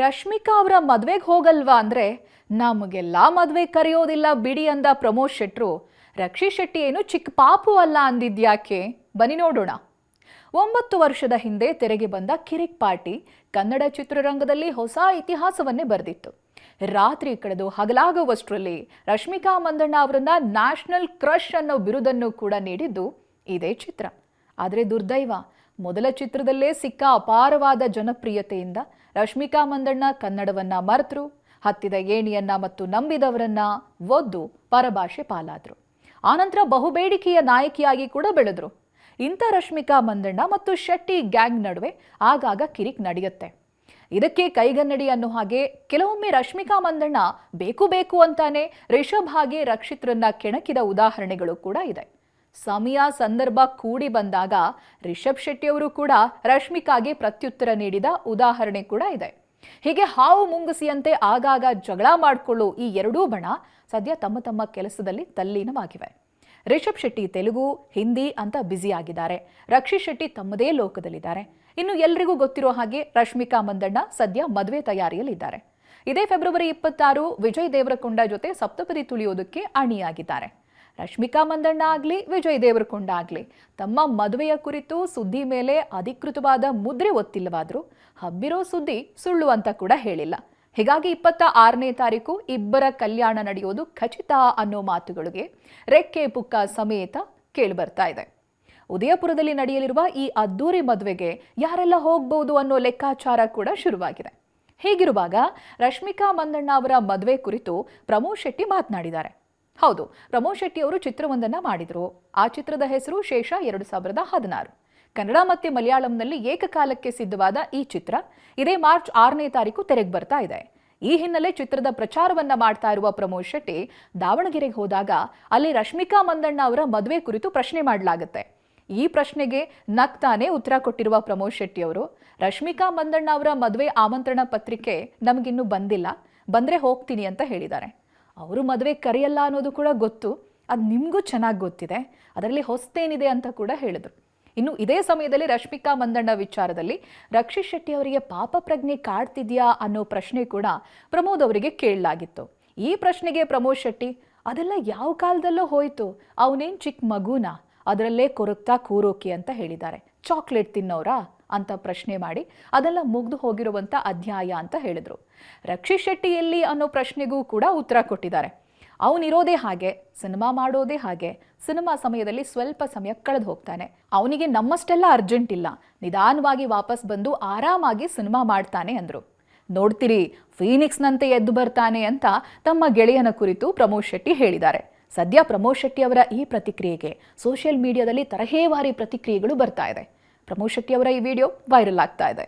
ರಶ್ಮಿಕಾ ಅವರ ಮದ್ವೆಗೆ ಹೋಗಲ್ವಾ ಅಂದ್ರೆ ನಮಗೆಲ್ಲ ಮದ್ವೆ ಕರೆಯೋದಿಲ್ಲ ಬಿಡಿ ಅಂದ ಪ್ರಮೋದ್ ಶೆಟ್ರು ರಕ್ಷಿ ಶೆಟ್ಟಿ ಏನು ಚಿಕ್ಕ ಪಾಪು ಅಲ್ಲ ಅಂದಿದ್ಯಾಕೆ ಬನ್ನಿ ನೋಡೋಣ. 9 ವರ್ಷದ ಹಿಂದೆ ತೆರೆಗೆ ಬಂದ ಕಿರಿಕ್ ಪಾರ್ಟಿ ಕನ್ನಡ ಚಿತ್ರರಂಗದಲ್ಲಿ ಹೊಸ ಇತಿಹಾಸವನ್ನೇ ಬರೆದಿತ್ತು. ರಾತ್ರಿ ಕಳೆದು ಹಗಲಾಗುವಷ್ಟರಲ್ಲಿ ರಶ್ಮಿಕಾ ಮಂದಣ್ಣ ಅವರನ್ನ ನ್ಯಾಷನಲ್ ಕ್ರಶ್ ಅನ್ನೋ ಬಿರುದನ್ನು ಕೂಡ ನೀಡಿದ್ದು ಇದೇ ಚಿತ್ರ. ಆದರೆ ದುರ್ದೈವ, ಮೊದಲ ಚಿತ್ರದಲ್ಲೇ ಸಿಕ್ಕ ಅಪಾರವಾದ ಜನಪ್ರಿಯತೆಯಿಂದ ರಶ್ಮಿಕಾ ಮಂದಣ್ಣ ಕನ್ನಡವನ್ನ ಮರೆತರು, ಹತ್ತಿದ ಏಣಿಯನ್ನ ಮತ್ತು ನಂಬಿದವರನ್ನ ಒದ್ದು ಪರಭಾಷೆ ಪಾಲಾದ್ರು. ಆನಂತರ ಬಹುಬೇಡಿಕೆಯ ನಾಯಕಿಯಾಗಿ ಕೂಡ ಬೆಳೆದ್ರು. ಇಂಥ ರಶ್ಮಿಕಾ ಮಂದಣ್ಣ ಮತ್ತು ಶೆಟ್ಟಿ ಗ್ಯಾಂಗ್ ನಡುವೆ ಆಗಾಗ ಕಿರಿಕ್ ನಡೆಯುತ್ತೆ. ಇದಕ್ಕೆ ಕೈಗನ್ನಡಿ ಅನ್ನೋ ಹಾಗೆ ಕೆಲವೊಮ್ಮೆ ರಶ್ಮಿಕಾ ಮಂದಣ್ಣ ಬೇಕು ಅಂತಾನೆ ರಿಷಬ್ ಹಾಗೆ ರಕ್ಷಿತ್ರನ್ನ ಕೆಣಕಿದ ಉದಾಹರಣೆಗಳು ಕೂಡ ಇದೆ. ಸಮಯ ಸಂದರ್ಭ ಕೂಡಿ ಬಂದಾಗ ರಿಷಬ್ ಶೆಟ್ಟಿ ಅವರು ಕೂಡ ರಶ್ಮಿಕಾಗೆ ಪ್ರತ್ಯುತ್ತರ ನೀಡಿದ ಉದಾಹರಣೆ ಕೂಡ ಇದೆ. ಹೀಗೆ ಹಾವು ಮುಂಗುಸಿಯಂತೆ ಆಗಾಗ ಜಗಳ ಮಾಡಿಕೊಳ್ಳೋ ಈ ಎರಡೂ ಬಣ ಸದ್ಯ ತಮ್ಮ ತಮ್ಮ ಕೆಲಸದಲ್ಲಿ ತಲ್ಲೀನವಾಗಿವೆ. ರಿಷಬ್ ಶೆಟ್ಟಿ ತೆಲುಗು, ಹಿಂದಿ ಅಂತ ಬ್ಯುಸಿ ಆಗಿದ್ದಾರೆ. ರಕ್ಷಿತ್ ಶೆಟ್ಟಿ ತಮ್ಮದೇ ಲೋಕದಲ್ಲಿದ್ದಾರೆ. ಇನ್ನು ಎಲ್ರಿಗೂ ಗೊತ್ತಿರೋ ಹಾಗೆ ರಶ್ಮಿಕಾ ಮಂದಣ್ಣ ಸದ್ಯ ಮದುವೆ ತಯಾರಿಯಲ್ಲಿದ್ದಾರೆ. ಇದೇ ಫೆಬ್ರವರಿ 26 ವಿಜಯ್ ದೇವರಕೊಂಡ ಜೊತೆ ಸಪ್ತಪದಿ ತುಳಿಯೋದಕ್ಕೆ ಅಣಿಯಾಗಿದ್ದಾರೆ. ರಶ್ಮಿಕಾ ಮಂದಣ್ಣ ಆಗ್ಲಿ ವಿಜಯ್ ದೇವರಕೊಂಡ ಆಗ್ಲಿ ತಮ್ಮ ಮದುವೆಯ ಕುರಿತು ಸುದ್ದಿ ಮೇಲೆ ಅಧಿಕೃತವಾದ ಮುದ್ರೆ ಒತ್ತಿಲ್ಲವಾದ್ರೂ ಹಬ್ಬಿರೋ ಸುದ್ದಿ ಸುಳ್ಳು ಅಂತ ಕೂಡ ಹೇಳಿಲ್ಲ. ಹೀಗಾಗಿ 26ನೇ ತಾರೀಕು ಇಬ್ಬರ ಕಲ್ಯಾಣ ನಡೆಯೋದು ಖಚಿತ ಅನ್ನೋ ಮಾತುಗಳಿಗೆ ರೆಕ್ಕೆ ಪುಕ್ಕ ಸಮೇತ ಕೇಳಿಬರ್ತಾ ಇದೆ. ಉದಯಪುರದಲ್ಲಿ ನಡೆಯಲಿರುವ ಈ ಅದ್ದೂರಿ ಮದುವೆಗೆ ಯಾರೆಲ್ಲ ಹೋಗ್ಬೋದು ಅನ್ನೋ ಲೆಕ್ಕಾಚಾರ ಕೂಡ ಶುರುವಾಗಿದೆ. ಹೀಗಿರುವಾಗ ರಶ್ಮಿಕಾ ಮಂದಣ್ಣ ಅವರ ಮದುವೆ ಕುರಿತು ಪ್ರಮೋದ್ ಶೆಟ್ಟಿ ಮಾತನಾಡಿದ್ದಾರೆ. ಹೌದು, ಪ್ರಮೋದ್ ಶೆಟ್ಟಿ ಅವರು ಚಿತ್ರವೊಂದನ್ನ ಮಾಡಿದ್ರು. ಆ ಚಿತ್ರದ ಹೆಸರು ಶೇಷ 2016. ಕನ್ನಡ ಮತ್ತೆ ಮಲಯಾಳಂನಲ್ಲಿ ಏಕಕಾಲಕ್ಕೆ ಸಿದ್ಧವಾದ ಈ ಚಿತ್ರ ಇದೇ ಮಾರ್ಚ್ 6ನೇ ತಾರೀಕು ತೆರೆಗೆ ಬರ್ತಾ ಇದೆ. ಈ ಹಿನ್ನೆಲೆ ಚಿತ್ರದ ಪ್ರಚಾರವನ್ನ ಮಾಡ್ತಾ ಇರುವ ಪ್ರಮೋದ್ ಶೆಟ್ಟಿ ದಾವಣಗೆರೆಗೆ ಹೋದಾಗ ಅಲ್ಲಿ ರಶ್ಮಿಕಾ ಮಂದಣ್ಣ ಅವರ ಮದುವೆ ಕುರಿತು ಪ್ರಶ್ನೆ ಮಾಡಲಾಗುತ್ತೆ. ಈ ಪ್ರಶ್ನೆಗೆ ನಗ್ತಾನೆ ಉತ್ತರ ಕೊಟ್ಟಿರುವ ಪ್ರಮೋದ್ ಶೆಟ್ಟಿ ಅವರು ರಶ್ಮಿಕಾ ಮಂದಣ್ಣ ಅವರ ಮದುವೆ ಆಮಂತ್ರಣ ಪತ್ರಿಕೆ ನಮಗಿನ್ನೂ ಬಂದಿಲ್ಲ, ಬಂದ್ರೆ ಹೋಗ್ತೀನಿ ಅಂತ ಹೇಳಿದ್ದಾರೆ. ಅವರು ಮದುವೆ ಕರೆಯಲ್ಲ ಅನ್ನೋದು ಕೂಡ ಗೊತ್ತು, ಅದು ನಿಮಗೂ ಚೆನ್ನಾಗಿ ಗೊತ್ತಿದೆ, ಅದರಲ್ಲಿ ಹೊಸ್ತೇನಿದೆ ಅಂತ ಕೂಡ ಹೇಳಿದ್ರು. ಇನ್ನು ಇದೇ ಸಮಯದಲ್ಲಿ ರಶ್ಮಿಕಾ ಮಂದಣ್ಣ ವಿಚಾರದಲ್ಲಿ ರಕ್ಷಿತ್ ಶೆಟ್ಟಿ ಅವರಿಗೆ ಪಾಪ ಪ್ರಜ್ಞೆ ಕಾಡ್ತಿದ್ಯಾ ಅನ್ನೋ ಪ್ರಶ್ನೆ ಕೂಡ ಪ್ರಮೋದ್ ಅವರಿಗೆ ಕೇಳಲಾಗಿತ್ತು. ಈ ಪ್ರಶ್ನೆಗೆ ಪ್ರಮೋದ್ ಶೆಟ್ಟಿ ಅದೆಲ್ಲ ಯಾವ ಕಾಲದಲ್ಲೋ ಹೋಯ್ತು, ಅವನೇನ್ ಚಿಕ್ಕ ಮಗುನಾ, ಅದರಲ್ಲೇ ಕೊರಗ್ತಾ ಕೂರೋಕೆ ಅಂತ ಹೇಳಿದ್ದಾರೆ. ಚಾಕ್ಲೇಟ್ ತಿನ್ನೋರಾ ಅಂತ ಪ್ರಶ್ನೆ ಮಾಡಿ ಅದೆಲ್ಲ ಮುಗ್ದು ಹೋಗಿರುವಂಥ ಅಧ್ಯಾಯ ಅಂತ ಹೇಳಿದ್ರು. ರಕ್ಷಿತ್ ಶೆಟ್ಟಿ ಎಲ್ಲಿ ಅನ್ನೋ ಪ್ರಶ್ನೆಗೂ ಕೂಡ ಉತ್ತರ ಕೊಟ್ಟಿದ್ದಾರೆ. ಅವನಿರೋದೇ ಹಾಗೆ, ಸಿನಿಮಾ ಮಾಡೋದೇ ಹಾಗೆ, ಸಿನಿಮಾ ಸಮಯದಲ್ಲಿ ಸ್ವಲ್ಪ ಸಮಯ ಕಳೆದು ಹೋಗ್ತಾನೆ, ಅವನಿಗೆ ನಮ್ಮಷ್ಟೆಲ್ಲ ಅರ್ಜೆಂಟ್ ಇಲ್ಲ, ನಿಧಾನವಾಗಿ ವಾಪಸ್ ಬಂದು ಆರಾಮಾಗಿ ಸಿನಿಮಾ ಮಾಡ್ತಾನೆ ಅಂದ್ರು. ನೋಡ್ತೀರಿ, ಫೀನಿಕ್ಸ್ನಂತೆ ಎದ್ದು ಬರ್ತಾನೆ ಅಂತ ತಮ್ಮ ಗೆಳೆಯನ ಕುರಿತು ಪ್ರಮೋದ್ ಶೆಟ್ಟಿ ಹೇಳಿದ್ದಾರೆ. ಸದ್ಯ ಪ್ರಮೋದ್ ಶೆಟ್ಟಿ ಅವರ ಈ ಪ್ರತಿಕ್ರಿಯೆಗೆ ಸೋಷಿಯಲ್ ಮೀಡಿಯಾದಲ್ಲಿ ತರಹೇವಾರಿ ಪ್ರತಿಕ್ರಿಯೆಗಳು ಬರ್ತಾ ಇದೆ. ಪ್ರಮೋದ್ ಶೆಟ್ಟಿ ಅವರ ಈ ವಿಡಿಯೋ ವೈರಲ್ ಆಗ್ತಾ ಇದೆ.